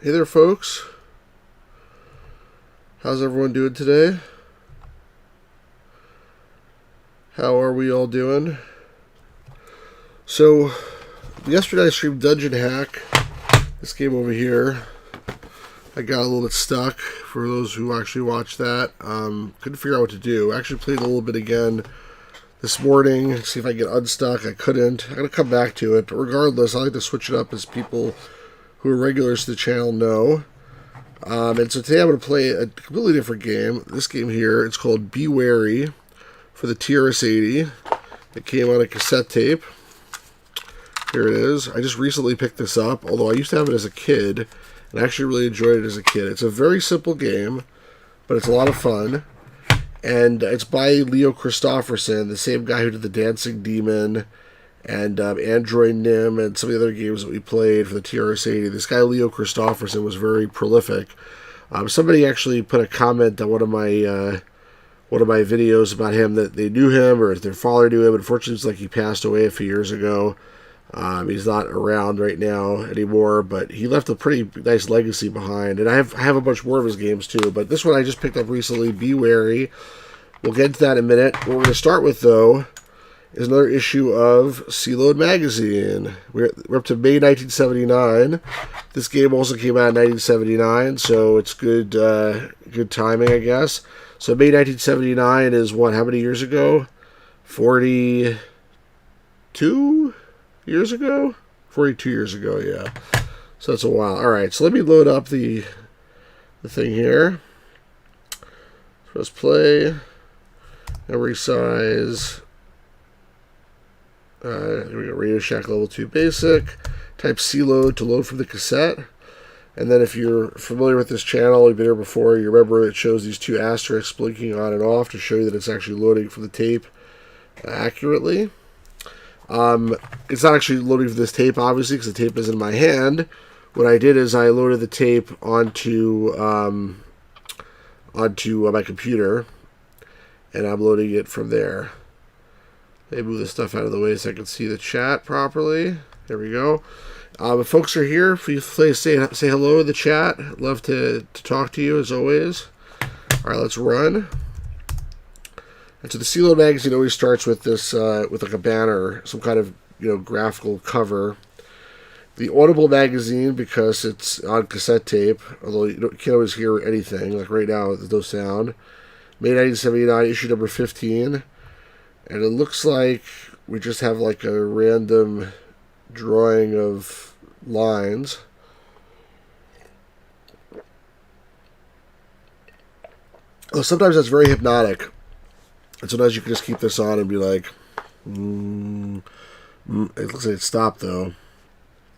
Hey there, folks. How's everyone doing today? How are we all doing? So, yesterday I streamed Dungeon Hack. This game over here. I got a little bit stuck for those who actually watched that. Couldn't figure out what to do. I actually played a little bit again this morning. See if I can get unstuck. I couldn't. I'm going to come back to it. But regardless, I like to switch it up as people who are regulars to the channel know. And so today I'm going to play a completely different game. This game here, it's called Beewary for the TRS-80. It came on a cassette tape. Here it is. I just recently picked this up, although I used to have it as a kid, and I actually really enjoyed it as a kid. It's a very simple game, but it's a lot of fun. And it's by Leo Christopherson, the same guy who did The Dancing Demon and Android Nim and some of the other games that we played for the TRS-80. This guy, Leo Christopherson, was very prolific. Somebody actually put a comment on one of my videos about him that they knew him or their father knew him. Unfortunately, it's like he passed away a few years ago. He's not around right now anymore, but he left a pretty nice legacy behind. And I have a bunch more of his games too, but this one I just picked up recently, Beewary. We'll get into that in a minute. What we're going to start with, though, is another issue of CLOAD Magazine. We're up to May 1979. This game also came out in 1979, so it's good timing, I guess. So May 1979 is what, how many years ago? 42 years ago? 42 years ago, yeah. So that's a while. All right, so let me load up the thing here. Press play. Now resize. Here we go, Radio Shack Level 2 Basic. Type CLOAD to load from the cassette. And then if you're familiar with this channel, you've been here before, you remember it shows these two asterisks blinking on and off to show you that it's actually loading from the tape accurately. It's not actually loading from this tape, obviously, because the tape is in my hand. What I did is I loaded the tape onto my computer, and I'm loading it from there. Let me move this stuff out of the way so I can see the chat properly. There we go. If folks are here, please say hello in the chat. I'd love to talk to you as always. All right, let's run. And so the CLOAD magazine always starts with this, with like a banner, some kind of graphical cover. The Audible magazine, because it's on cassette tape, although you can't always hear anything. Like right now, there's no sound. May 1979, issue number 15. And it looks like we just have like a random drawing of lines. Oh, sometimes that's very hypnotic. And sometimes you can just keep this on and be like, It looks like it stopped though.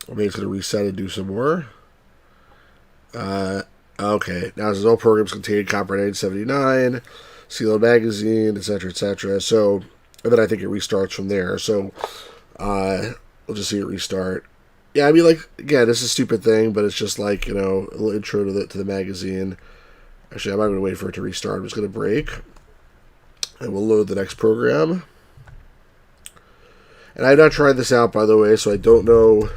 Maybe it's going to reset and do some more. Okay, now it says all programs contain copyright 1979, CLOAD magazine, etc., etc. So, and then I think it restarts from there. So, we'll just see it restart. Yeah, I mean, like, again, this is a stupid thing, but it's just like, a little intro to the magazine. Actually, I'm not going to wait for it to restart. I'm just going to break. And we'll load the next program. And I've not tried this out, by the way, so I don't know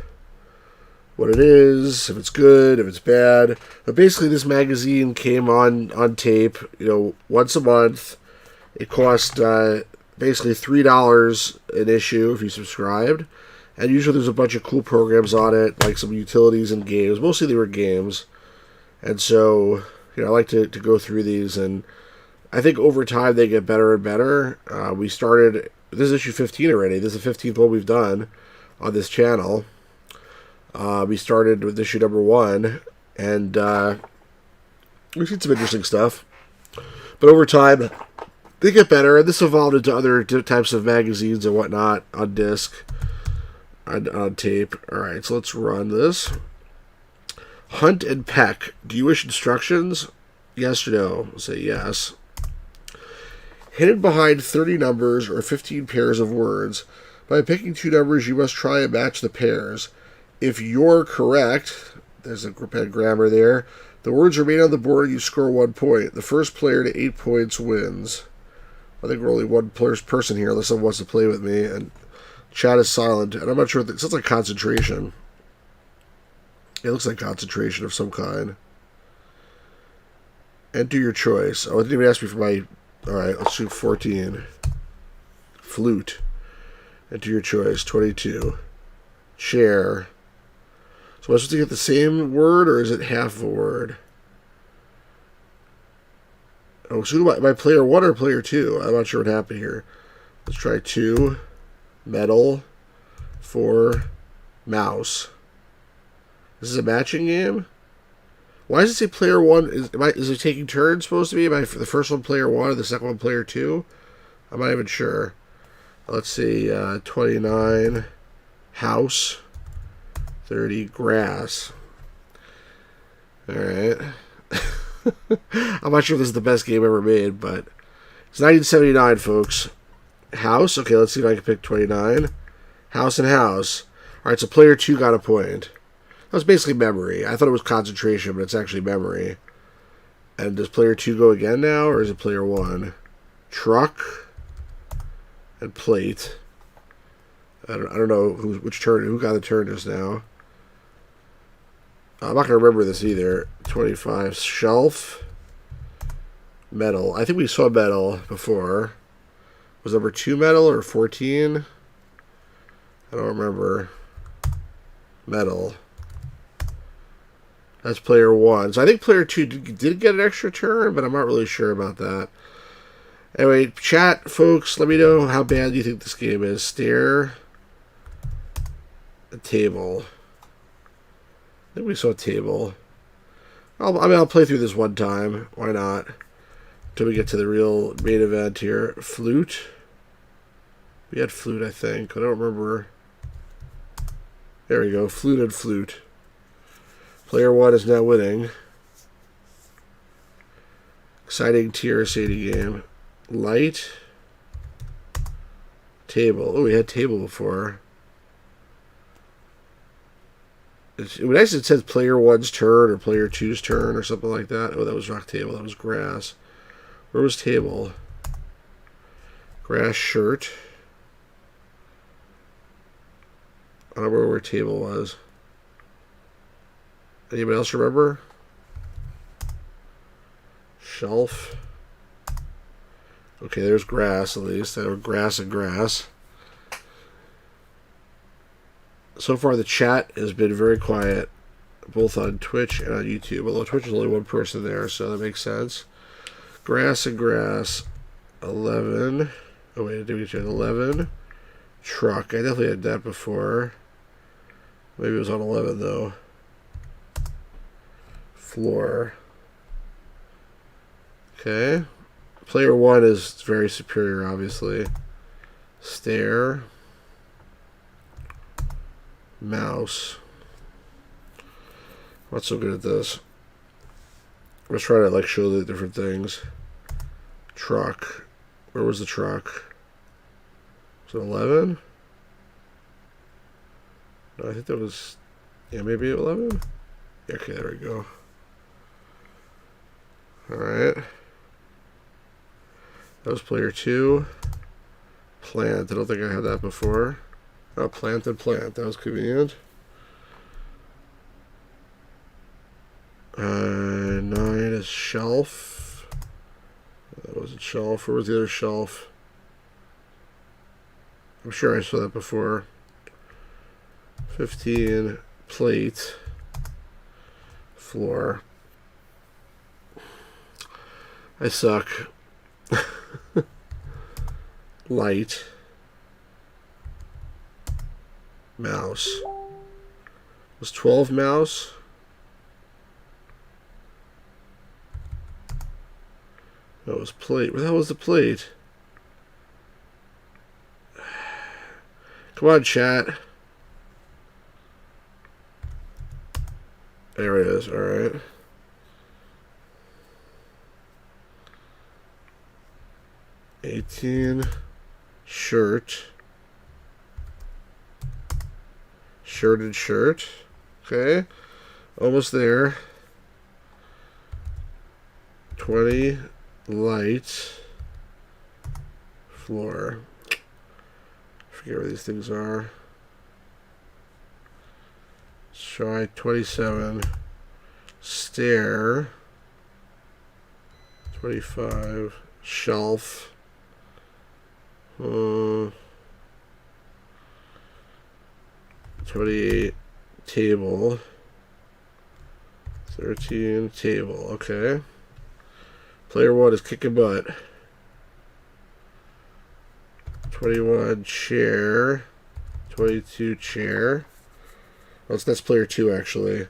what it is, if it's good, if it's bad. But basically, this magazine came on tape, once a month. It cost basically $3 an issue if you subscribed. And usually there's a bunch of cool programs on it, like some utilities and games. Mostly they were games. And so, I like to go through these, and I think over time they get better and better. We started, this is issue 15 already. This is the 15th one we've done on this channel. We started with issue number 1, and we've seen some interesting stuff. But over time, they get better, and this evolved into other types of magazines and whatnot on disc, on tape. Alright, so let's run this. Hunt and peck. Do you wish instructions? Yes or no? I'll say yes. Hidden behind 30 numbers or 15 pairs of words. By picking 2 numbers, you must try and match the pairs. If you're correct, there's a bad grammar there, the words remain on the board and you score 1 point. The first player to 8 points wins. I think we're only one person here unless someone wants to play with me, and chat is silent, and I'm not sure, it sounds like concentration. It looks like concentration of some kind. Enter your choice. Oh, it didn't even ask me for my... Alright, let's do 14. Flute. Enter your choice. 22. Chair. So am I supposed to get the same word, or is it half of a word? Oh, so am I player 1 or player 2? I'm not sure what happened here. Let's try 2. Metal. 4. Mouse. This is a matching game? Why does it say player 1? Is it taking turns supposed to be? Am I the first one player 1 and the second one player 2? I'm not even sure. Let's see. 29. House. 30. Grass. Alright. I'm not sure if this is the best game ever made, but it's 1979, folks. House. Okay, let's see if I can pick 29. House and house. Alright, so player 2 got a point. That was basically memory. I thought it was concentration, but it's actually memory. And does player 2 go again now, or is it player 1? Truck and plate. I don't know who got the turn just now. I'm not going to remember this either. 25. Shelf. Metal. I think we saw metal before. Was number 2 metal or 14? I don't remember. Metal. That's player 1. So I think player 2 did get an extra turn, but I'm not really sure about that. Anyway, chat, folks, let me know how bad you think this game is. Stair. A table. I think we saw a table. I'll play through this one time. Why not? Until we get to the real main event here. Flute. We had flute, I think. I don't remember. There we go. Flute and flute. Player 1 is now winning. Exciting TRS-80 game. Light. Table. Oh, we had table before. It would actually said player 1's turn or player 2's turn or something like that. Oh, that was rock table. That was grass. Where was table? Grass shirt. I don't remember where table was. Anybody else remember? Shelf. Okay, there's grass at least. There were grass and grass. So far, the chat has been very quiet, both on Twitch and on YouTube. Although Twitch is only one person there, so that makes sense. Grass and grass. 11. Oh, wait, did we get 11? Truck. I definitely had that before. Maybe it was on 11, though. Floor. Okay. Player 1 is very superior, obviously. Stair. Mouse. I'm not so good at this. Let's try to show the different things. Truck. Where was the truck? Was it 11? No, I think that was... Yeah, maybe 11? Yeah, okay, there we go. Alright. That was player 2. Plant. I don't think I had that before. Oh, plant and plant. That was convenient. 9 is shelf. That wasn't shelf. Where was the other shelf? I'm sure I saw that before. 15. Plate. Floor. I suck. Light. Mouse. Was 12 mouse? That was plate. Where the hell was the plate? Come on, chat. There it is. Alright. $18. Shirt. Shirted shirt. Okay. Almost there. 20. Light. Floor. Forget where these things are. try 27, stair, 25, shelf, 28, table, 13, table. Okay. Player 1 is kicking butt. 21, chair, 22, chair. Well, that's player 2, actually.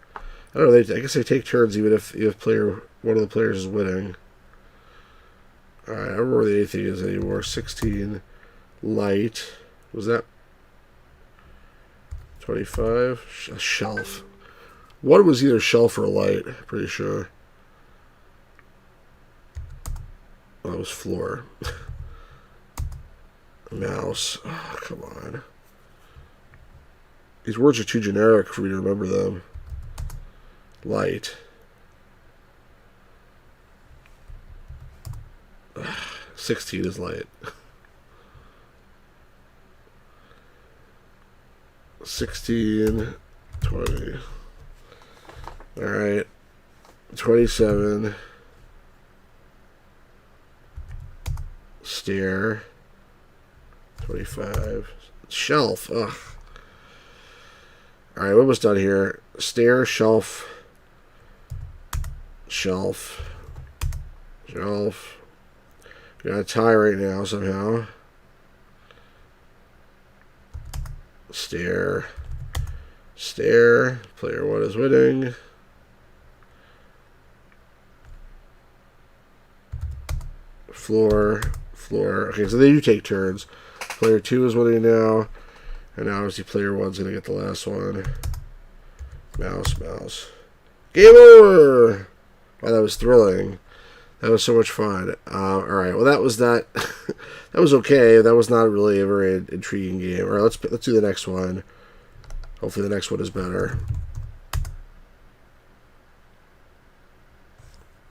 I don't know, I guess they take turns even if one of the players is winning. Alright, I don't remember where the 8th is anymore. 16, light. Was that 25? A shelf. One was either shelf or light, pretty sure. Oh, it was floor. Mouse. Oh, come on. These words are too generic for me to remember them. Light. 16 is light. 16, 20. Alright. 27. Stair. 25. Shelf. Ugh. Alright, we're almost done here. Stair, shelf. Shelf. Shelf. Got a tie right now somehow. Stair. Stair. Player 1 is winning. Floor. Floor. Okay, so they do take turns. Player 2 is winning now. And now obviously player 1's going to get the last one. Mouse, mouse. Game over! Wow, that was thrilling. That was so much fun. Alright, well that was that. That was okay. That was not really a very intriguing game. Alright, let's do the next one. Hopefully the next one is better.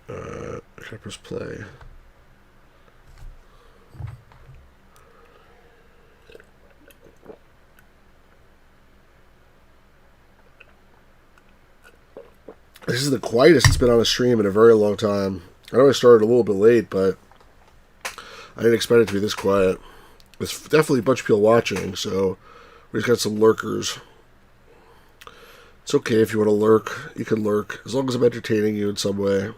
I gotta press play. This is the quietest it's been on a stream in a very long time. I know I started a little bit late, but I didn't expect it to be this quiet. There's definitely a bunch of people watching, so we just got some lurkers. It's okay if you want to lurk. You can lurk, as long as I'm entertaining you in some way.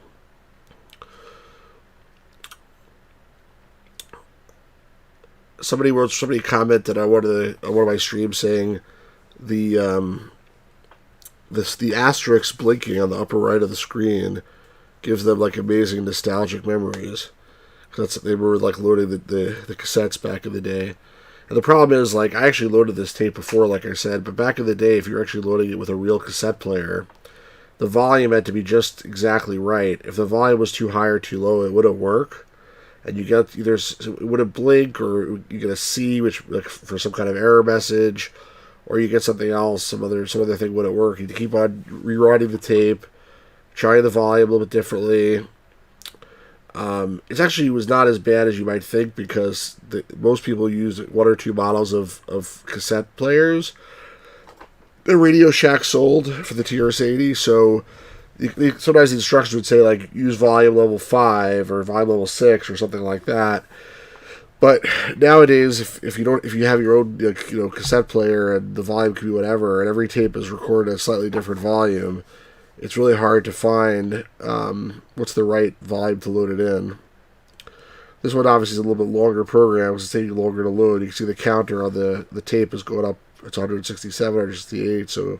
Somebody commented on one of my streams saying the asterisk blinking on the upper right of the screen gives them like amazing nostalgic memories, because they were like loading the cassettes back in the day. And the problem is, like, I actually loaded this tape before, like I said, but back in the day, if you're actually loading it with a real cassette player, the volume had to be just exactly right. If the volume was too high or too low, it wouldn't work, and you get either it wouldn't blink, or you get a C, which like for some kind of error message, or you get something else, some other thing wouldn't work. You keep on rewriting the tape, trying the volume a little bit differently. It actually was not as bad as you might think, because most people use one or two models of cassette players. The Radio Shack sold for the TRS-80, so sometimes the instructions would say, like, use volume level 5 or volume level 6 or something like that. But nowadays, if you have your own cassette player, and the volume can be whatever, and every tape is recorded at a slightly different volume, it's really hard to find what's the right volume to load it in. This one obviously is a little bit longer program, because it's taking longer to load. You can see the counter on the tape is going up. It's 167, 168, so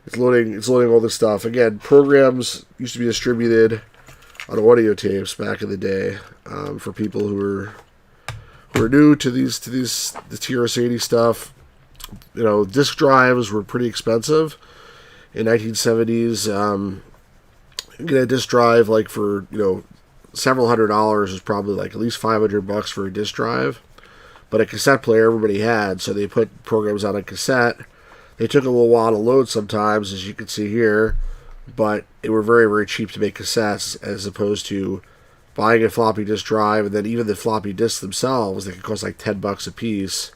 it's loading all this stuff. Again, programs used to be distributed on audio tapes back in the day, for people who are new to the TRS-80 stuff. Disk drives were pretty expensive in 1970s. You get a disk drive like for several $100s is probably like at least $500 for a disk drive. But a cassette player everybody had, so they put programs on a cassette. They took a little while to load sometimes, as you can see here, but they were very, very cheap to make cassettes, as opposed to buying a floppy disk drive, and then even the floppy disks themselves, they could cost like $10 a piece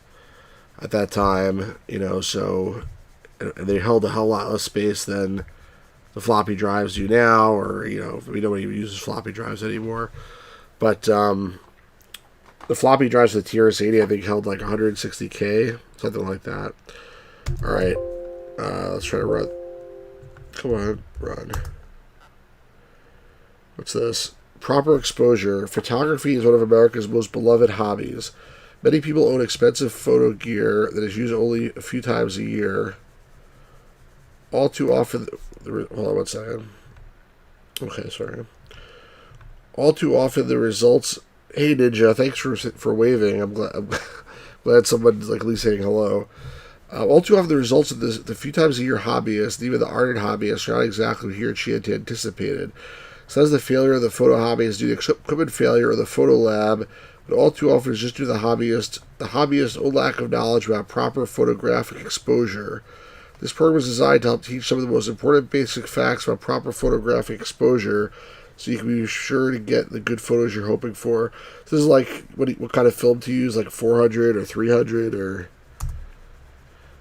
at that time, so and they held a hell lot less space than the floppy drives do now, or nobody even uses floppy drives anymore. But the floppy drives of the TRS-80 I think held like 160K, something like that. All right, let's try to run. Come on, run. What's this? Proper exposure. Photography is one of America's most beloved hobbies. Many people own expensive photo gear that is used only a few times a year. All too often... Hold on one second. Okay, sorry. All too often the results... Hey, Ninja, thanks for waving. I'm glad someone's like at least saying hello. All too often the results of the few times a year hobbyists, and even the ardent hobbyists, are not exactly what he or she had anticipated. Sometimes the failure of the photo hobby is due to equipment failure or the photo lab, but all too often it's just due to the hobbyist's own lack of knowledge about proper photographic exposure. This program is designed to help teach some of the most important basic facts about proper photographic exposure, so you can be sure to get the good photos you're hoping for. This is like what kind of film to use, like 400 or 300 or...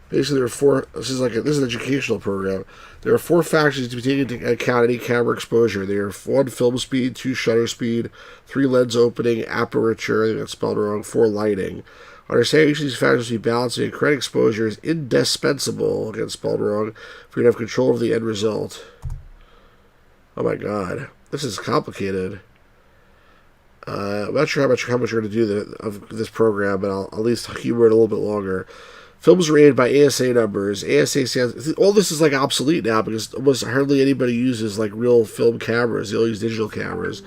Basically, there are four. This is an educational program. There are 4 factors to be taken into account any camera exposure. They are 1, film speed; 2, shutter speed; 3, lens opening; aperture. I think that's spelled wrong. 4, lighting. Understanding each of these factors to be balanced and correct exposure is indispensable. Again, spelled wrong. For you to have control of the end result. Oh my God, this is complicated. I'm not sure how much you're going to do of this program, but I'll at least humor it a little bit longer. Films rated by ASA numbers. ASA stands... All this is like obsolete now because almost hardly anybody uses like real film cameras. They all use digital cameras.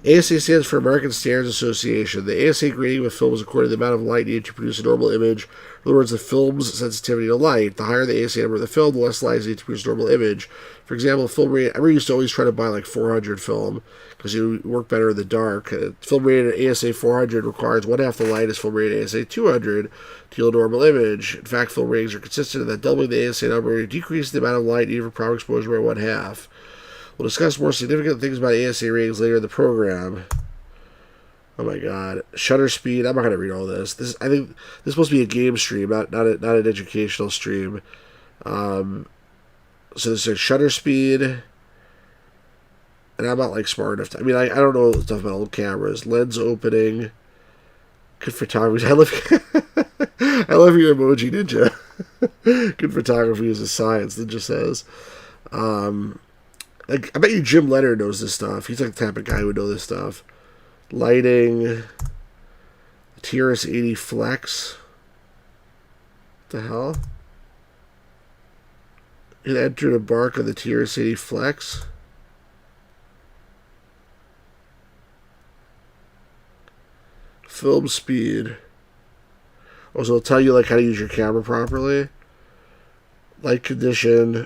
ASA stands for American Standards Association. The ASA grading of film is according to the amount of light needed to produce a normal image. In other words, the film's sensitivity to light. The higher the ASA number of the film, the less light is needed to produce a normal image. For example, film rating... I used to always try to buy like 400 film because it would work better in the dark. Film rated at ASA 400 requires 1/2 the light as film rated at ASA 200 to yield a normal image. In fact, film ratings are consistent in that doubling the ASA number decreases the amount of light needed for proper exposure by 1/2. We'll discuss more significant things about ASA ratings later in the program. Oh my God. Shutter speed. I'm not going to read all this. I think this is supposed to be a game stream, not an educational stream. So this is shutter speed. And I'm not like smart enough to... I mean, I don't know stuff about old cameras. Lens opening. Good photography. I love your emoji, Ninja. Good photography is a science, Ninja says. I bet you Jim Leonard knows this stuff. He's like the type of guy who would know this stuff. Lighting. TRS-80 Flex. What the hell? It entered a bark on the TRS-80 Flex. Film speed. Also, it'll tell you like how to use your camera properly. Light condition.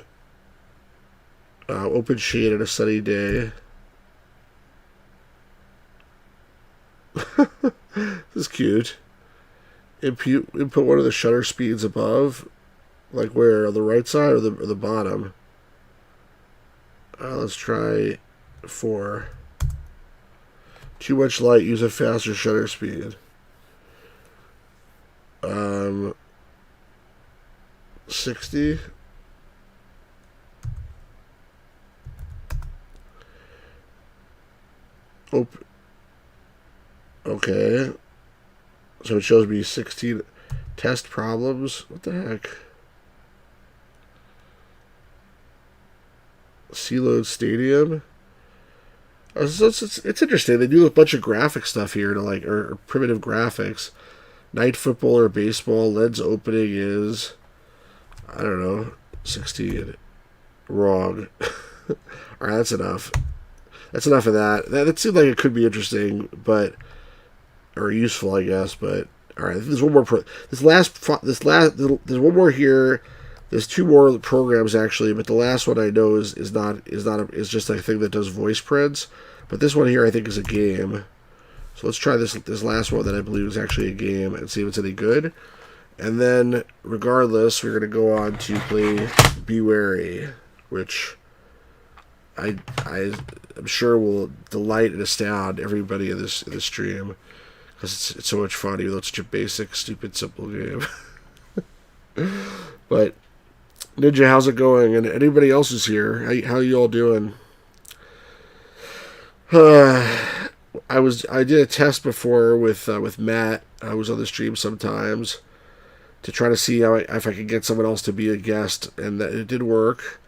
Open shade on a sunny day. This is cute. Input one of the shutter speeds above. Like where? On the right side or the bottom? Let's try 4. Too much light. Use a faster shutter speed. 60. Okay. So it shows me 16 test problems. What the heck? CLOAD Stadium. So it's interesting. They do a bunch of graphic stuff here to like or primitive graphics. Night football or baseball. Lens opening is, I don't know, 16. Wrong. All right, that's enough. That's enough of that. That seemed like it could be interesting, or useful, I guess. But all right, there's one more. There's one more here. There's 2 more programs actually, but the last one I know is just a thing that does voice prints. But this one here I think is a game. So let's try this last one that I believe is actually a game and see if it's any good. And then, regardless, we're going to go on to play Beewary, which I'm sure will delight and astound everybody in this stream because it's so much fun, even though it's such a basic, stupid, simple game. But Ninja, how's it going? And anybody else is here? How you all doing? I did a test before with Matt. I was on the stream sometimes to try to see if I could get someone else to be a guest, and it did work.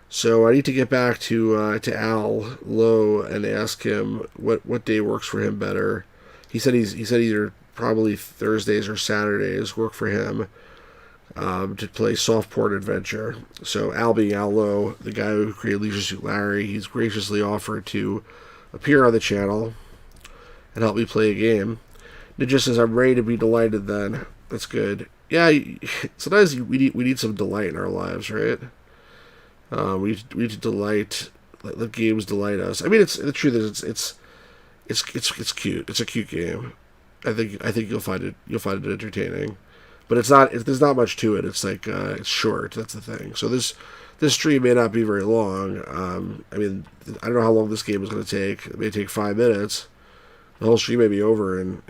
So I need to get back to Al Lowe and ask him what day works for him better. He said either probably Thursdays or Saturdays work for him to play Softport Adventure. So Al being Al Lowe, the guy who created Leisure Suit Larry, he's graciously offered to appear on the channel and help me play a game. It just says I'm ready to be delighted. Then that's good. Yeah, sometimes we need some delight in our lives, right? We need to delight. Let games delight us. I mean, the truth is it's cute. It's a cute game. I think you'll find it entertaining, but there's not much to it. It's like it's short. That's the thing. So this stream may not be very long. I mean, I don't know how long this game is going to take. It may take 5 minutes. The whole stream may be over in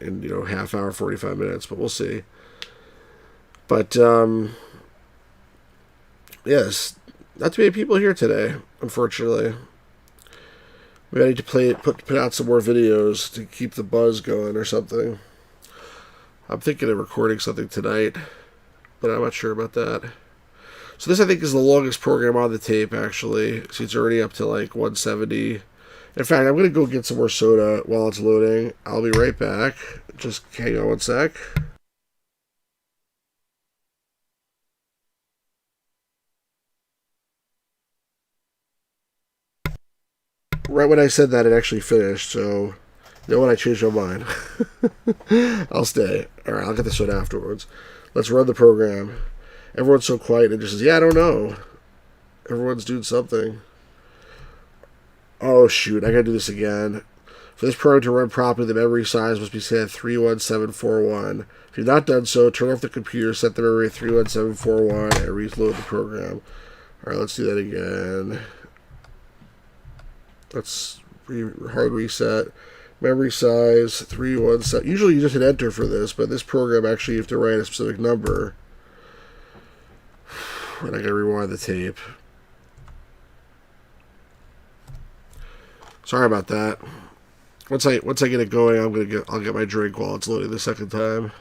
half hour, 45 minutes, but we'll see. But yes, not too many people here today, unfortunately. We need to put out some more videos to keep the buzz going or something. I'm thinking of recording something tonight, but I'm not sure about that. So this, I think, is the longest program on the tape, actually. So it's already up to like 170. In fact, I'm going to go get some more soda while it's loading. I'll be right back. Just hang on one sec. Right when I said that, it actually finished, so you know what? I changed my mind. I'll stay. Alright, I'll get the soda afterwards. Let's run the program. Everyone's so quiet and just says, yeah, I don't know. Everyone's doing something. Oh, shoot, I gotta do this again. For this program to run properly, the memory size must be set at 31741. If you've not done so, turn off the computer, set the memory at 31741, and reload the program. Alright, let's do that again. Let's hard reset. Memory size 317. Usually you just hit enter for this, but this program actually you have to write a specific number. And I gotta rewind the tape. Sorry about that. Once I get it going, I'll get my drink while it's loading the second time.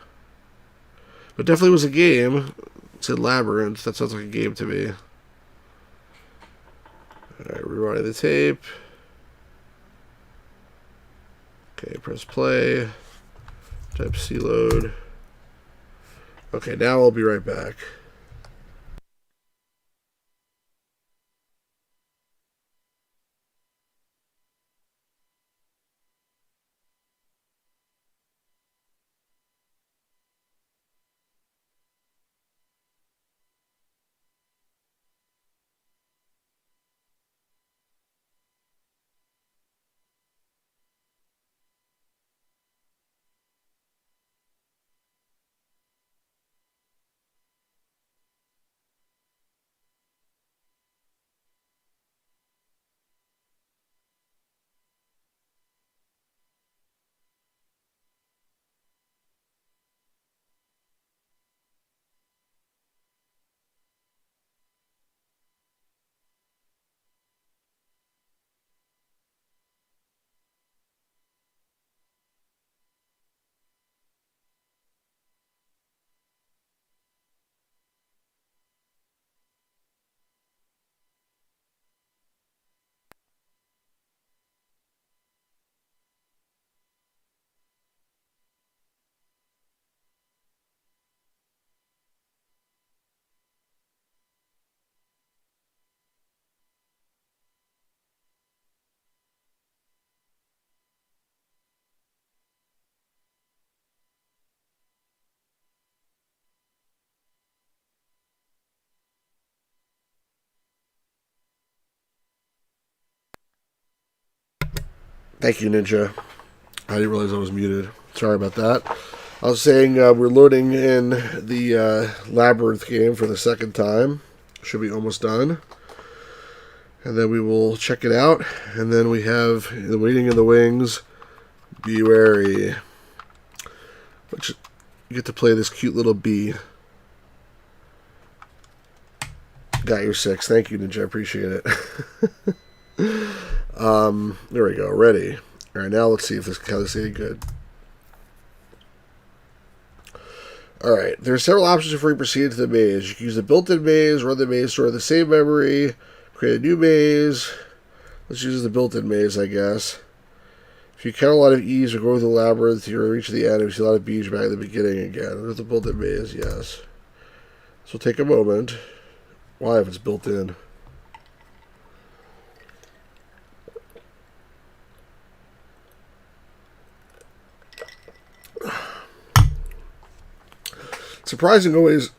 But definitely was a game. It said Labyrinth. That sounds like a game to me. Alright, rewinding the tape. Okay, press play. Type CLOAD. Okay, now I'll be right back. Thank you, Ninja. I didn't realize I was muted. Sorry about that. I was saying we're loading in the Labyrinth game for the second time. Should be almost done. And then we will check it out. And then we have the waiting in the wings, Beewary. Which you get to play this cute little bee. Got your 6. Thank you, Ninja. I appreciate it. There we go. Ready. All right, now let's see if this is any good. All right, there are several options before you proceed to the maze. You can use the built-in maze, run the maze, store the save memory, create a new maze. Let's use the built-in maze, I guess. If you count a lot of E's or go through the labyrinth, you're going to reach the end. If you see a lot of B's, back at the beginning again. There's the built-in maze, yes. This will take a moment. Why, if it's built in? Surprising always.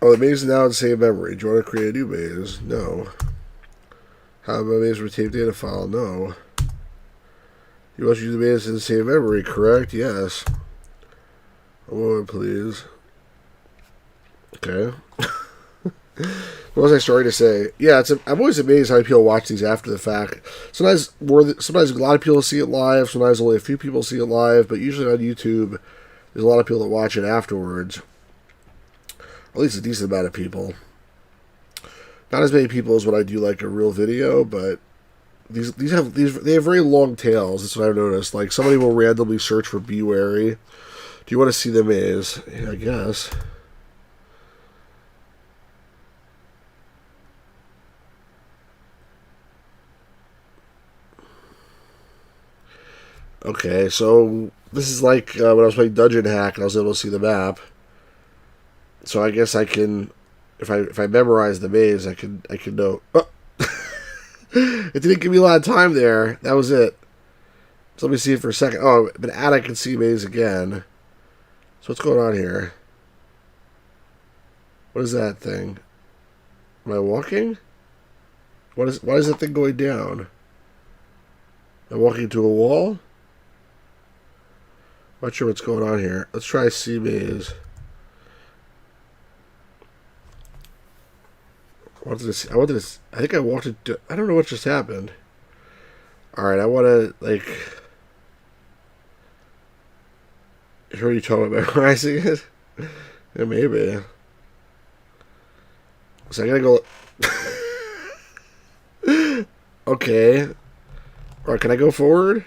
Oh, the maze is now in save memory. Do you want to create a new maze? No. Have a maze with tape data file? No. You must use the maze in the save memory, correct? Yes. A moment, please. Okay. What was I starting to say? Yeah, I'm always amazed how people watch these after the fact. Sometimes a lot of people see it live. Sometimes only a few people see it live. But usually on YouTube, there's a lot of people that watch it afterwards. At least a decent amount of people. Not as many people as what I do like a real video, but they have very long tails. That's what I've noticed. Like somebody will randomly search for Beewary. Do you want to see the maze? Yeah, I guess. Okay, so this is like when I was playing Dungeon Hack and I was able to see the map. So I guess I can, if I memorize the maze, I can know. Oh. It didn't give me a lot of time there. That was it. So let me see it for a second. Oh, but I can see maze again. So what's going on here? What is that thing? Am I walking? Why is that thing going down? Am I walking into a wall? Not sure what's going on here. Let's try C maze. I think I walked into, I don't know what just happened. Alright, I want to, like, hear you talking about memorizing it? Yeah, maybe. So I gotta go, okay. Alright, can I go forward?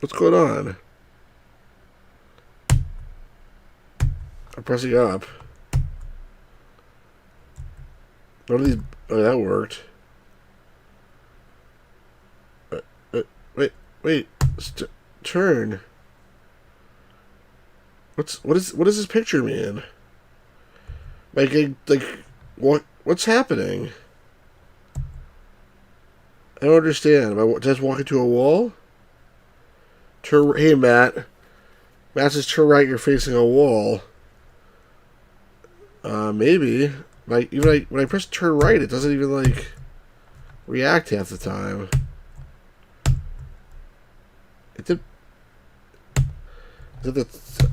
What's going on? I'm pressing up. What are these? Oh, that worked. Wait. Turn. What does this picture mean? Like what's happening? I don't understand. Am I just walking to a wall? Turn. Hey, Matt. Matt says turn right. You're facing a wall. Maybe. When I press turn right, it doesn't even like react half the time. It did. Is it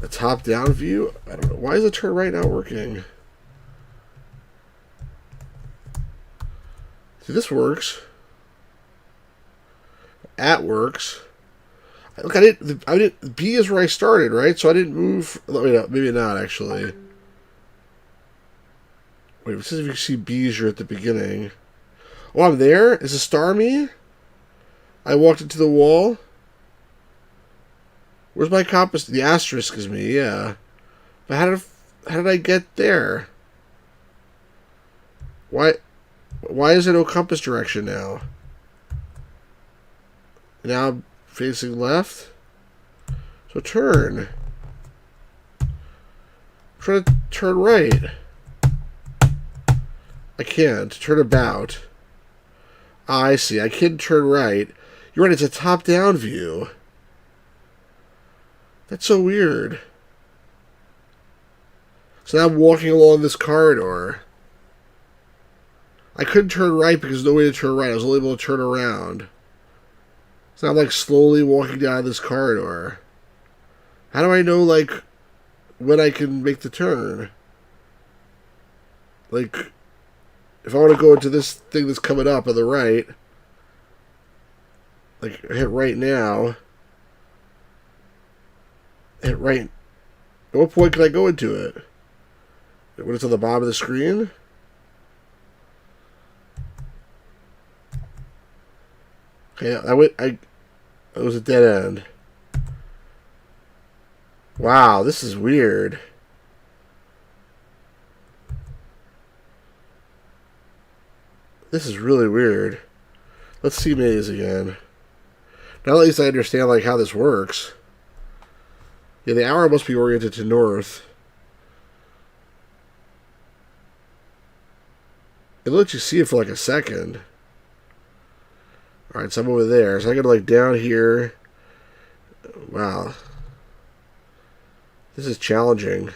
the top-down view? I don't know. Why is the turn right not working? See, this works. At works. Look, I didn't. B is where I started, right? So I didn't move. Wait, no, maybe not actually. Wait, it says if you see B's, you're at the beginning. Oh, I'm there? Is a star me? I walked into the wall? Where's my compass? The asterisk is me, yeah. But how did I get there? Why is there no compass direction now? Now I'm facing left? So turn. I'm trying to turn right. I can't. Turn about. Ah, I see. I can turn right. You're right, it's a top-down view. That's so weird. So now I'm walking along this corridor. I couldn't turn right because there's no way to turn right. I was only able to turn around. So I'm like slowly walking down this corridor. How do I know, like, when I can make the turn? Like, if I want to go into this thing that's coming up on the right, like, hit right now. Hit right. At what point can I go into it? When it's on the bottom of the screen? Okay, it was a dead end. Wow, this is weird. This is really weird. Let's see maze again. Now at least I understand like how this works. Yeah, the arrow must be oriented to north. It lets you see it for like a second. Alright, so I'm over there. So I gotta like down here. Wow. This is challenging.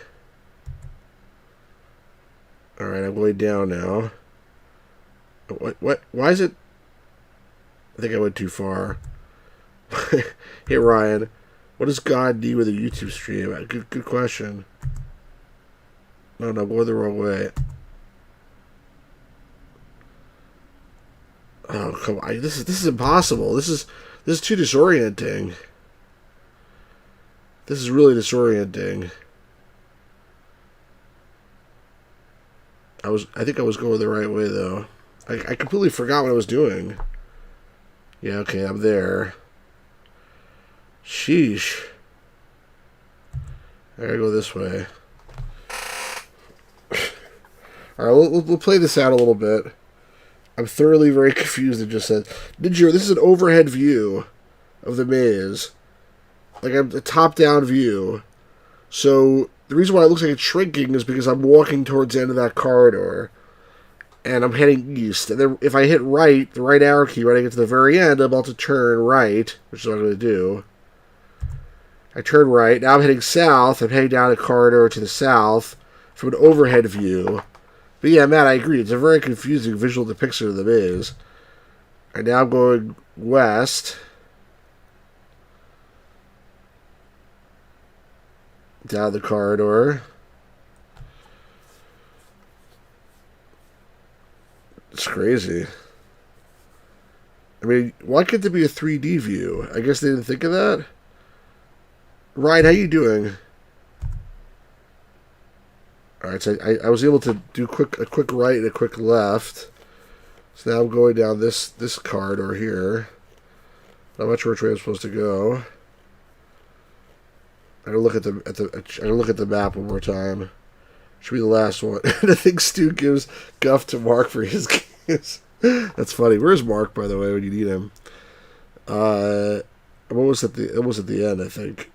Alright, I'm going down now. What? Why is it? I think I went too far. Hey Ryan, what does God need with a YouTube stream? Good question. No, I'm going the wrong way. Oh come on! This is impossible. This is too disorienting. This is really disorienting. I think I was going the right way though. I completely forgot what I was doing. Yeah, okay, I'm there. Sheesh. I gotta go this way. Alright, we'll play this out a little bit. I'm thoroughly very confused. It just said, Ninja, this is an overhead view of the maze. Like a top-down view. So, the reason why it looks like it's shrinking is because I'm walking towards the end of that corridor. And I'm heading east. And then if I hit right, the right arrow key, when I get to the very end, I'm about to turn right, which is what I'm going to do. I turn right. Now I'm heading south. I'm heading down a corridor to the south from an overhead view. But yeah, Matt, I agree. It's a very confusing visual depiction of the maze. And now I'm going west. Down the corridor. It's crazy. I mean, why can't there be a 3D view? I guess they didn't think of that. Ryan, how you doing? Alright, so I was able to do a quick right and a quick left. So now I'm going down this corridor here. I'm not sure which way I'm supposed to go. I gotta look at the map one more time. Should be the last one. I think Stu gives guff to Mark for his games. That's funny. Where's Mark, by the way, when you need him? I'm almost at the end, I think.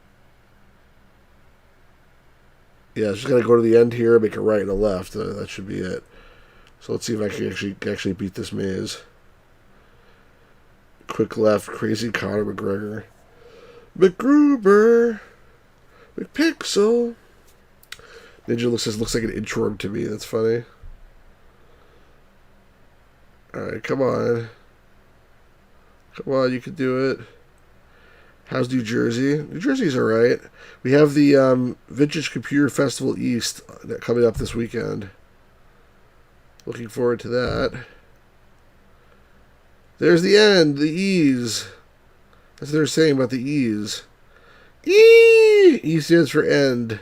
Yeah, just gotta go to the end here, make a right and a left. That should be it. So let's see if I can actually beat this maze. Quick left, crazy Conor McGregor, McGruber, McPixel. Ninja looks like an intro to me. That's funny. Alright, come on. Come on, you can do it. How's New Jersey? New Jersey's alright. We have the Vintage Computer Festival East coming up this weekend. Looking forward to that. There's the end, the E's. That's what they're saying about the E's. E! E stands for end.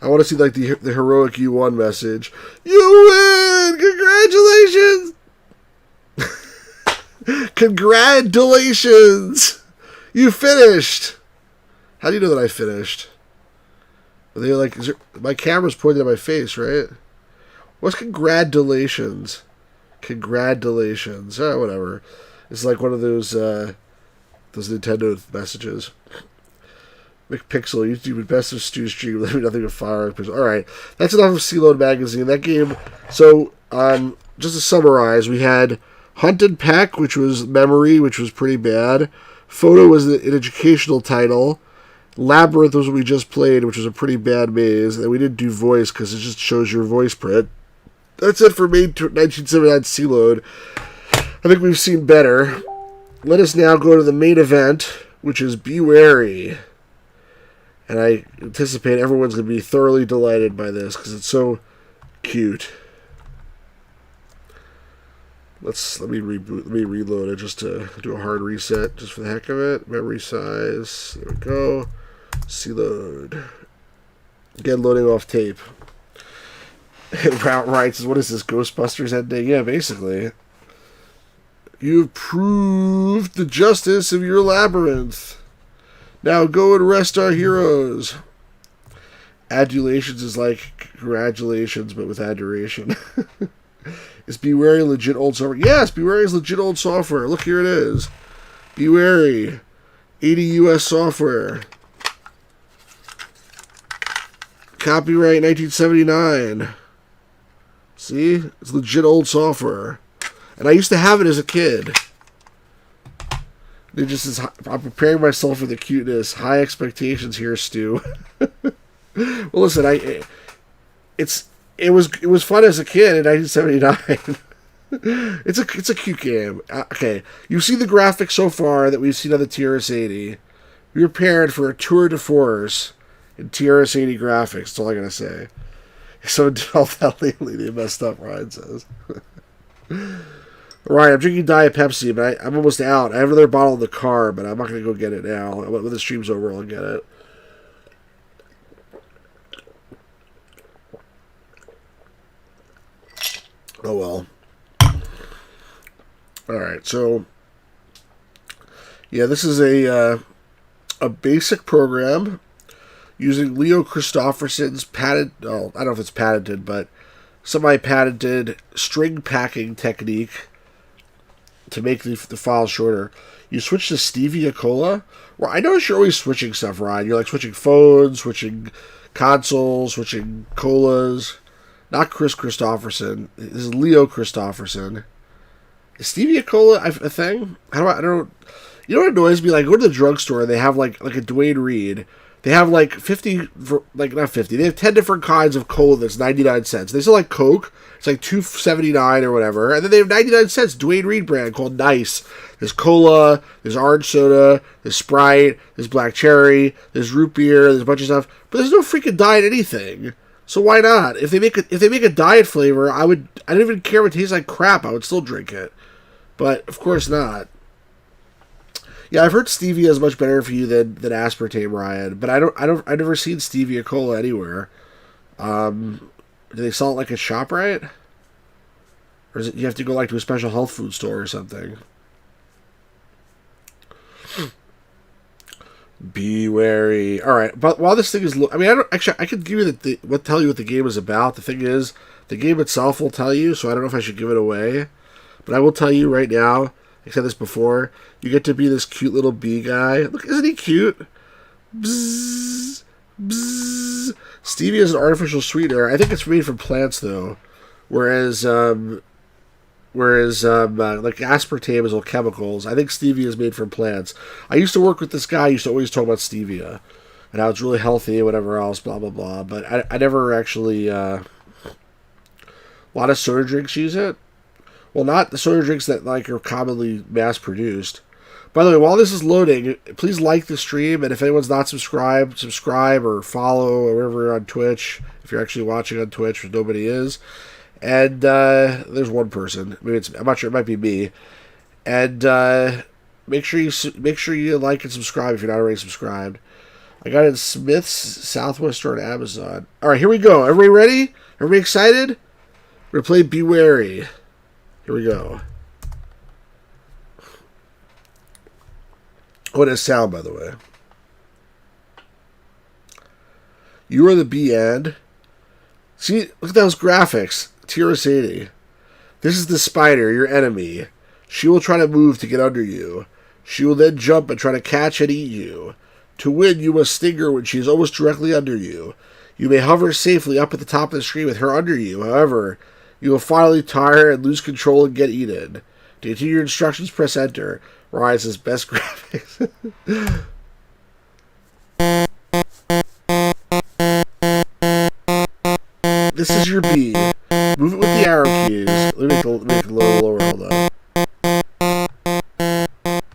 I want to see like the heroic you won message. You win! Congratulations! Congratulations! You finished! How do you know that I finished? Are they like, my camera's pointed at my face, right? What's congratulations? Congratulations. Oh, whatever. It's like one of those Nintendo messages. McPixel, YouTube, best of Stu stream. Let me nothing but fire. Alright, that's enough of CLOAD Magazine. That game. So, just to summarize, we had Hunt and Peck, which was Memory, which was pretty bad. Photo was an educational title. Labyrinth was what we just played, which was a pretty bad maze. And we didn't do voice because it just shows your voice print. That's it for May 1979 CLOAD. I think we've seen better. Let us now go to the main event, which is Beewary. And I anticipate everyone's going to be thoroughly delighted by this because it's so cute. Let me reboot. Let me reload it just to do a hard reset, just for the heck of it. Memory size. There we go. CLOAD. Again, loading off tape. Route Right says, "What is this, Ghostbusters ending?" Yeah, basically. You've proved the justice of your labyrinth. Now go and rest our heroes. Adulations is like congratulations, but with adoration. Is Beewary legit old software? Yes, Beewary is legit old software. Look, here it is. Beewary. 80 US software. Copyright 1979. See? It's legit old software. And I used to have it as a kid. It just is, I'm preparing myself for the cuteness. High expectations here, Stu. Well, listen, it was fun as a kid in 1979. It's a cute game. Okay, you see the graphics so far that we've seen on the TRS-80. Be prepared for a tour de force in TRS-80 graphics. That's all I gotta say. So developed that lately, they messed up. Ryan says. Right, I'm drinking Diet Pepsi, but I'm almost out. I have another bottle in the car, but I'm not gonna go get it now. When the stream's over, I'll get it. Oh well. Alright, so yeah, this is a basic program using Leo Christopherson's patent, I don't know if it's patented, but semi-patented string packing technique to make the file shorter. You switch to Stevia Cola. Well, I notice you're always switching stuff, Ryan. You're like switching phones, switching consoles, switching colas. Not Chris Christopherson. This is Leo Christopherson. Is Stevia Cola a thing? I don't. You know what annoys me? Like, go to the drugstore and they have like a Dwayne Reed. They have like 50, like not 50. They have 10 different kinds of cola that's 99 cents. They sell like Coke. It's like $2.79 or whatever. And then they have 99 cents Dwayne Reed brand called Nice. There's cola, there's orange soda, there's Sprite, there's black cherry, there's root beer, there's a bunch of stuff. But there's no freaking diet anything. So why not? If they make a diet flavor, I don't even care if it tastes like crap. I would still drink it. But of course not. Yeah, I've heard stevia is much better for you than aspartame, Ryan. But I've never seen stevia cola anywhere. Do they sell it like at ShopRite? Or is it you have to go like to a special health food store or something? Beewary. All right, but while this thing is, I could give you tell you what the game is about. The thing is, the game itself will tell you, so I don't know if I should give it away. But I will tell you right now. I said this before. You get to be this cute little bee guy. Look, isn't he cute? Bzzz, bzzz. Stevia is an artificial sweetener. I think it's made from plants, though. Whereas like aspartame is all chemicals. I think stevia is made from plants. I used to work with this guy who used to always talk about stevia and how it's really healthy and whatever else, blah, blah, blah. But I never actually... a lot of soda drinks use it. Well, not the soda drinks that like are commonly mass-produced. By the way, while this is loading, please like the stream, and if anyone's not subscribed, subscribe or follow or wherever you're on Twitch. If you're actually watching on Twitch, which nobody is. And there's one person. Maybe I'm not sure. It might be me. And make sure you like and subscribe if you're not already subscribed. I got it in Smith's, Southwest Store, and Amazon. All right, here we go. Everybody ready? Everybody excited? We're gonna play Beewary. Here we go. What is sound, by the way? You are the bee and... See, look at those graphics. TRS-80. This is the spider, your enemy. She will try to move to get under you. She will then jump and try to catch and eat you. To win, you must sting her when she is almost directly under you. You may hover safely up at the top of the screen with her under you. However, you will finally tire and lose control and get eaten. To continue your instructions, press enter. Rise's best graphics. This is your bee. Move it with the arrow keys. Let me make it a little lower. Hold on.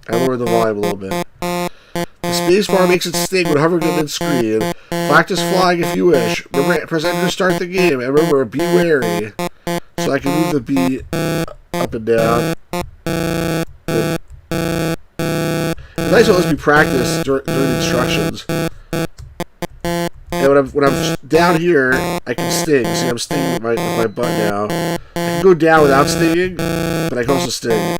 I lowered the volume a little bit. The spacebar makes it sting when hovering in mid-screen. Practice flying if you wish. Remember, press enter to start the game. And remember, be wary. So I can move the bee up and down. It's nice to let me practice during the instructions. And when I'm down here, I can sting. See, I'm stinging with my butt now. I can go down without stinging, but I can also sting.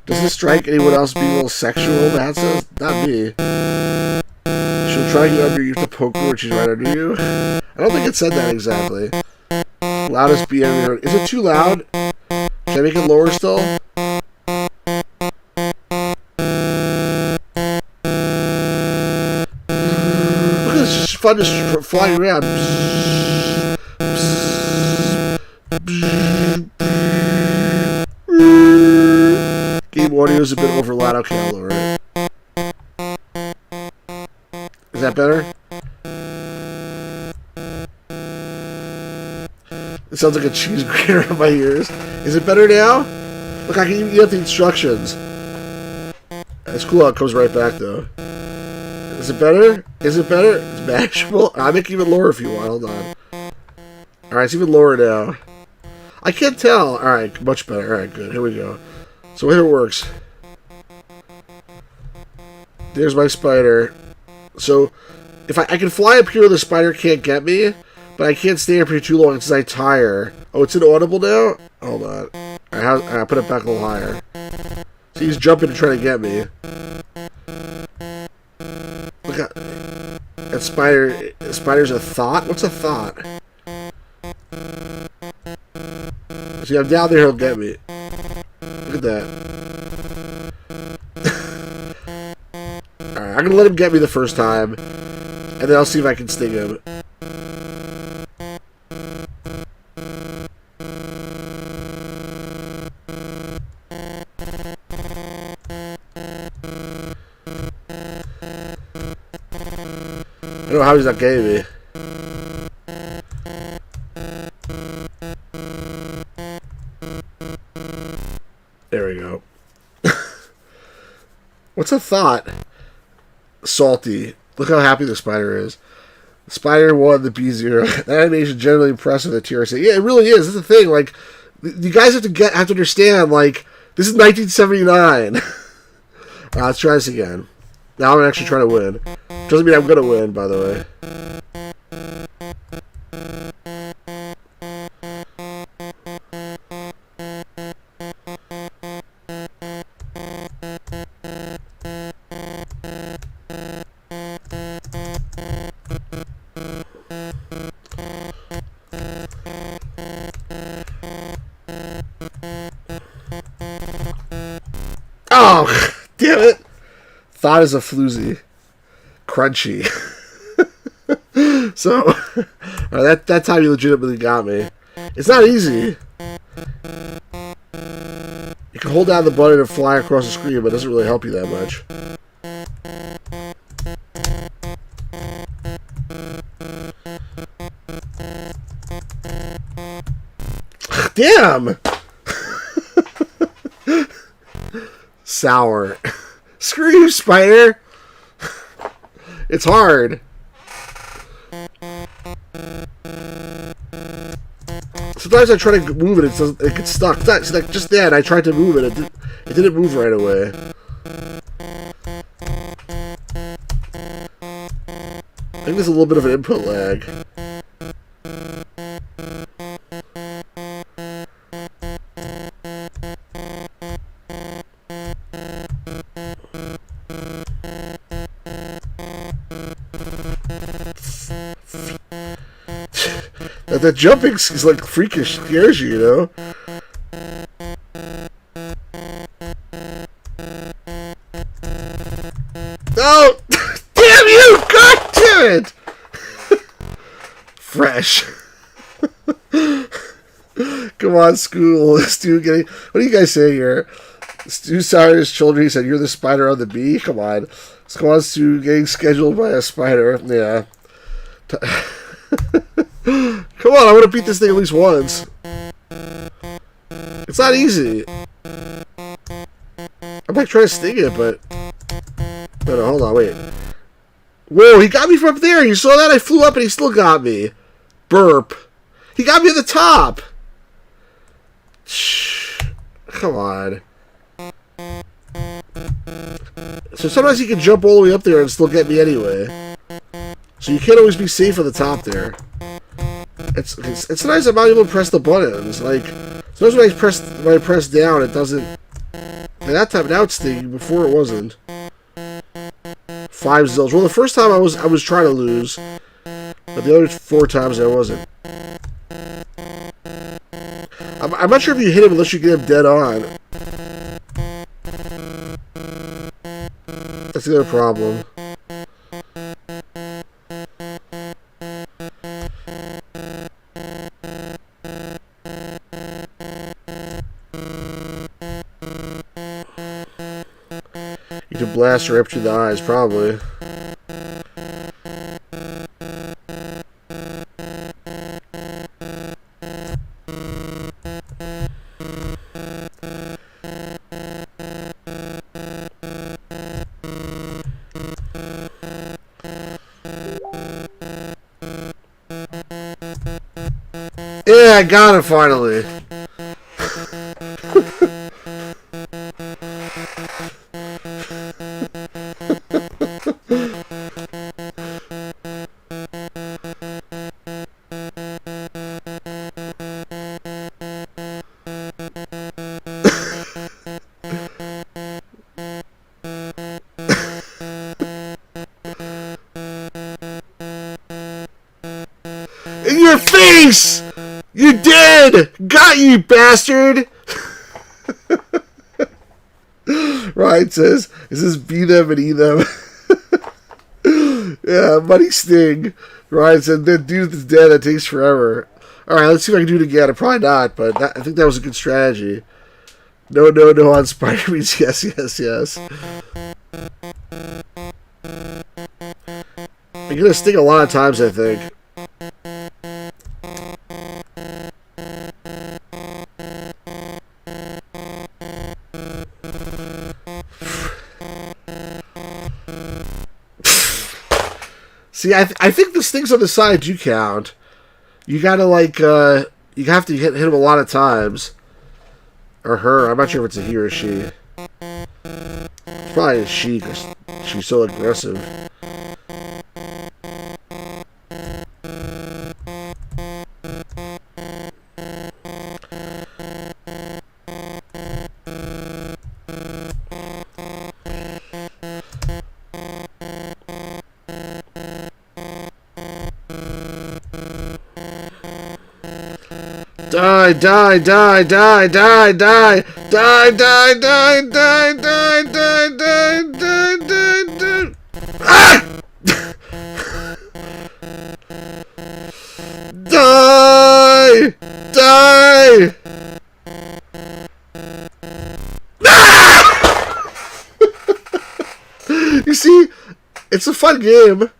Does this strike anyone else being a little sexual? That says, not me. She'll try to get under you to poke her when she's right under you. I don't think it said that exactly. Loudest BM heard. Is it too loud? Should I make it lower still? Look at this, it's just fun just flying around. Game audio is a bit over loud. Okay, I'll lower it. Is that better? It sounds like a cheese grater on my ears. Is it better now? Look, I can even get the instructions. It's cool how it comes right back, though. Is it better? Is it better? It's manageable. I'll make it even lower if you want. Hold on. Alright, it's even lower now. I can't tell. Alright, much better. Alright, good. Here we go. So here it works. There's my spider. So, if I can fly up here, the spider can't get me. But I can't stay up here too long since I tire. Oh, it's inaudible now? Hold on. I put it back a little higher. So he's jumping to try to get me. Look at that spider. Spider's a thought? What's a thought? See, I'm down there, he'll get me. Look at that. Alright, I'm gonna let him get me the first time. And then I'll see if I can sting him. I don't know how he's not getting me. There we go. What's a thought? Salty. Look how happy the spider is. The spider won the B0. That animation generally impressive with the TRS-80. Yeah, it really is. That's the thing. Like, you guys have to understand. Like, this is 1979. Let's try this again. Now I'm actually trying to win. Doesn't mean I'm gonna win, by the way. Oh, damn it! Thought is a floozy. Crunchy. So, that time you legitimately got me. It's not easy. You can hold down the button and fly across the screen, but it doesn't really help you that much. Damn! Sour. Screw you, spider! It's hard. Sometimes I try to move it, it gets stuck. It's like just then, I tried to move it, it didn't move right away. I think there's a little bit of an input lag. That jumping is like freakish, scares you, you know? Oh! Damn you! God damn it! Fresh. Come on, school. Stu getting. What do you guys say here? Stu Sawyer's children, he said, "You're the spider on the bee." Come on. Let's go on, Stu getting scheduled by a spider. Yeah. Come on, I want to beat this thing at least once. It's not easy. I'm like trying to sting it, but... No, hold on, wait. Whoa, he got me from up there. You saw that? I flew up and he still got me. Burp. He got me at the top. Shh. Come on. So sometimes he can jump all the way up there and still get me anyway. So you can't always be safe at the top there. It's nice I'm not able to press the buttons. Like, sometimes when I press down, it doesn't And that time, now it's stinging. Before it wasn't. 5 zilch. Well, the first time I was trying to lose, but the other 4 times I wasn't. I'm not sure if you hit him unless you get him dead on. That's the other problem. You can blast her up to the eyes, probably. Yeah, I got it finally. In your face! You did! Got you, bastard! Ryan says, is this be them and eat them? Yeah, money sting. Ryan said, that dude is dead, that takes forever. Alright, let's see if I can do it again. Probably not, but I think that was a good strategy. No, no, no on Spider means yes, yes, yes. You're gonna sting a lot of times, I think. See, I think the stings on the side do count. You gotta, like, you have to hit him a lot of times. Or her. I'm not sure if it's a he or a she. It's probably a she, because she's so aggressive. Die, die, die, die, die, die, die, die, die, die, die, die, die, die, die, die. Ah! Die! Die! Ah! You see, it's a fun game.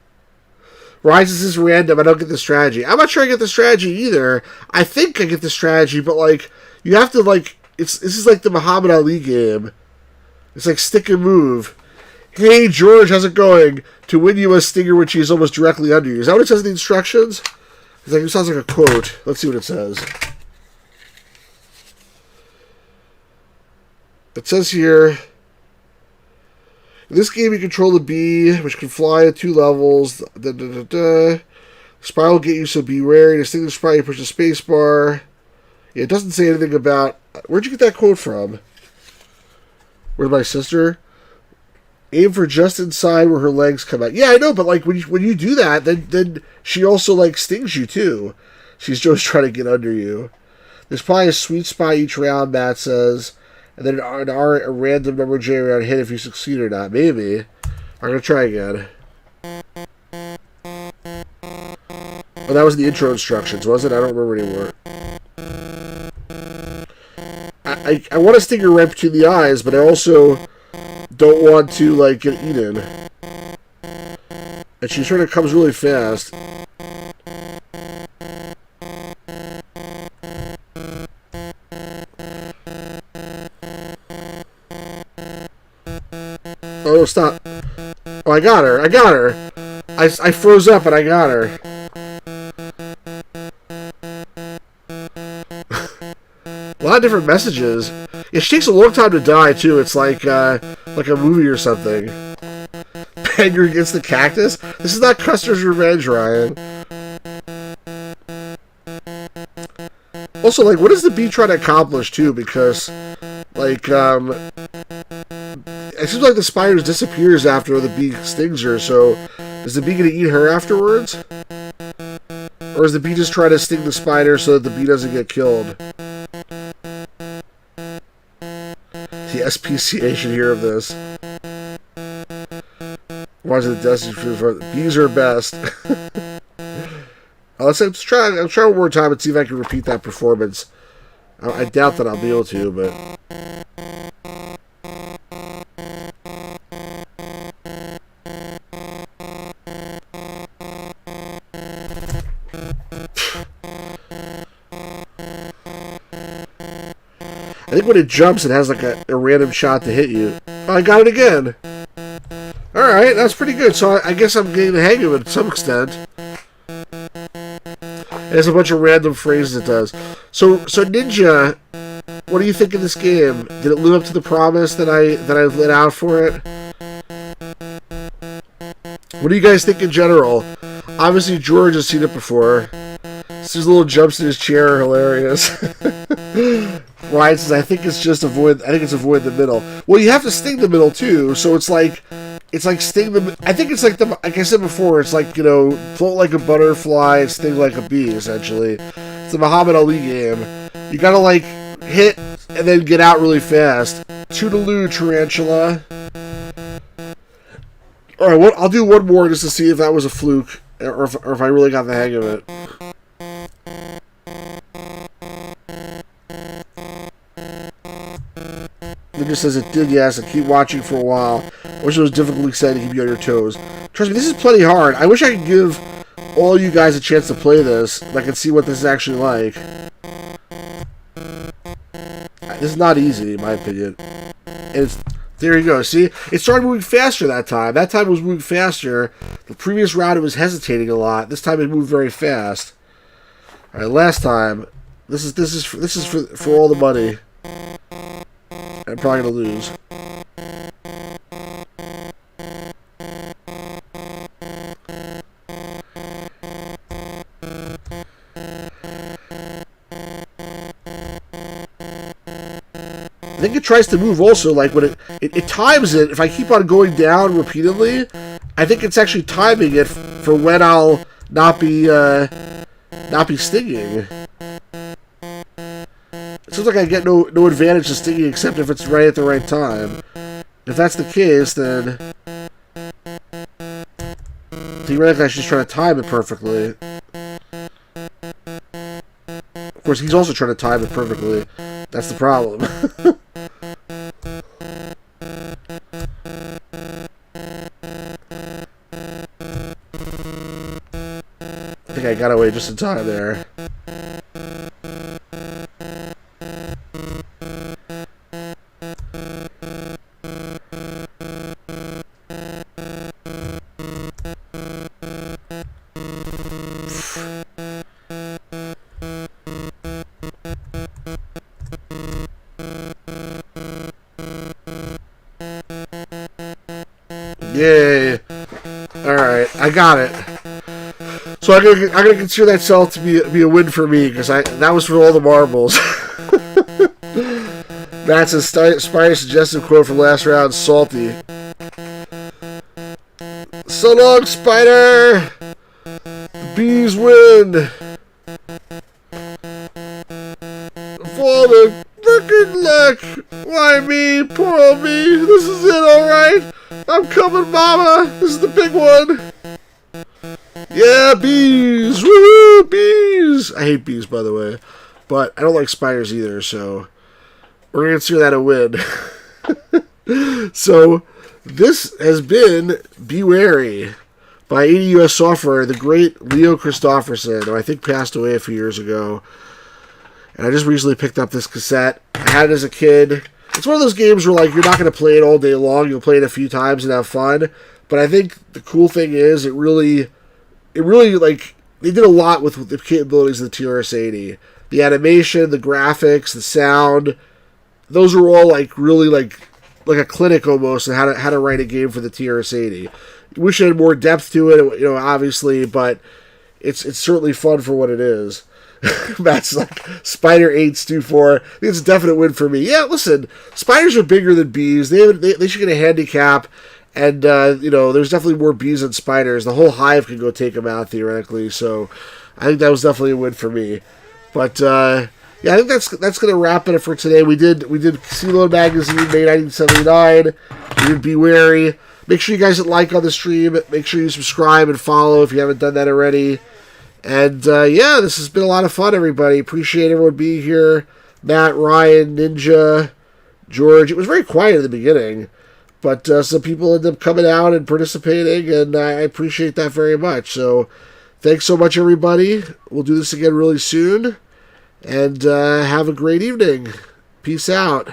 Rises is random. I don't get the strategy. I'm not sure I get the strategy either. I think I get the strategy, but, like, you have to, like, this is like the Muhammad Ali game. It's like stick and move. Hey, George, how's it going? To win you a stinger when she's almost directly under you. Is that what it says in the instructions? It's like, it sounds like a quote. Let's see what it says. It says here, in this game, you control the bee, which can fly at 2 levels. Spiral will get you, so be wary. To sting the spiral, you push the space bar. Yeah, it doesn't say anything about... Where'd you get that quote from? Where's my sister? Aim for just inside where her legs come out. Yeah, I know, but like when you do that, then she also like stings you too. She's just trying to get under you. There's probably a sweet spot each round, Matt says. And then a random number generator hit if you succeed or not. Maybe. I'm going to try again. Oh, that was the intro instructions, was it? I don't remember anymore. I want to sting her right between the eyes, but I also don't want to, like, get eaten. And she sort of comes really fast. Oh, stop. Oh, I got her. I got her. I froze up and I got her. A lot of different messages. Yeah, she takes a long time to die, too. It's like a movie or something. Bang her against the cactus? This is not Custer's Revenge, Ryan. Also, like, what does the bee try to accomplish, too? Because, like, it seems like the spider disappears after the bee stings her, so is the bee going to eat her afterwards? Or is the bee just trying to sting the spider so that the bee doesn't get killed? The SPCA should hear of this. Watching the Dusty bees are best. Let's try. I'll try one more time and see if I can repeat that performance. I doubt that I'll be able to, but. I think when it jumps, it has like a random shot to hit you. Oh, I got it again. Alright, that's pretty good. So I guess I'm getting the hang of it to some extent. It has a bunch of random phrases it does. So Ninja, what do you think of this game? Did it live up to the promise that I laid out for it? What do you guys think in general? Obviously, George has seen it before. His little jumps in his chair are hilarious. Ryan says, I think it's avoid the middle. Well, you have to sting the middle too, so it's like sting the. I think it's like like I said before, it's like, float like a butterfly, sting like a bee. Essentially, it's a Muhammad Ali game. You gotta like hit and then get out really fast. Toodaloo, tarantula. All right, I'll do one more just to see if that was a fluke or if I really got the hang of it. It just says it did, yes, and keep watching for a while. I wish it was difficult exciting to keep you on your toes. Trust me, this is plenty hard. I wish I could give all you guys a chance to play this, and I can see what this is actually like. This is not easy, in my opinion. There you go, see? It started moving faster that time. That time it was moving faster. The previous round it was hesitating a lot. This time it moved very fast. Alright, last time. This is for all the money. I'm probably going to lose. I think it tries to move also, like when it times it. If I keep on going down repeatedly, I think it's actually timing it for when I'll not be stinging. It seems like I get no advantage to stinging except if it's right at the right time. If that's the case, then theoretically I should just try to time it perfectly. Of course, he's also trying to time it perfectly. That's the problem. I think I got away just in time there. Yay! Alright, I got it. So I'm gonna consider that self to be a win for me, because that was for all the marbles. That's a Spider suggestive quote from last round, salty. So long, Spider! The bees win! For the frickin' luck! Why me? Poor old me! This is it, alright? I'm coming, mama! This is the big one! Yeah, bees! Woohoo! Bees! I hate bees, by the way. But I don't like spiders either, so we're going to consider that a win. So, this has been Beewary by 80 US Software, the great Leo Christopherson, who I think passed away a few years ago. And I just recently picked up this cassette. I had it as a kid. It's one of those games where, like, you're not going to play it all day long. You'll play it a few times and have fun. But I think the cool thing is it really, like, they did a lot with the capabilities of the TRS-80. The animation, the graphics, the sound, those were all, like, really, like a clinic almost on how to write a game for the TRS-80. I wish it had more depth to it, obviously, but it's certainly fun for what it is. Matt's like, Spider 8's 2-4. I think it's a definite win for me. Yeah, listen, spiders are bigger than bees. They should get a handicap. And, there's definitely more bees than spiders. The whole hive could go take them out, theoretically. So I think that was definitely a win for me. But, I think that's going to wrap it up for today. We did CLOAD Magazine, May 1979. We did Beewary. Make sure you guys hit like on the stream. Make sure you subscribe and follow if you haven't done that already. And, this has been a lot of fun, everybody. Appreciate everyone being here. Matt, Ryan, Ninja, George. It was very quiet at the beginning. But some people end up coming out and participating, and I appreciate that very much. So thanks so much, everybody. We'll do this again really soon. And have a great evening. Peace out.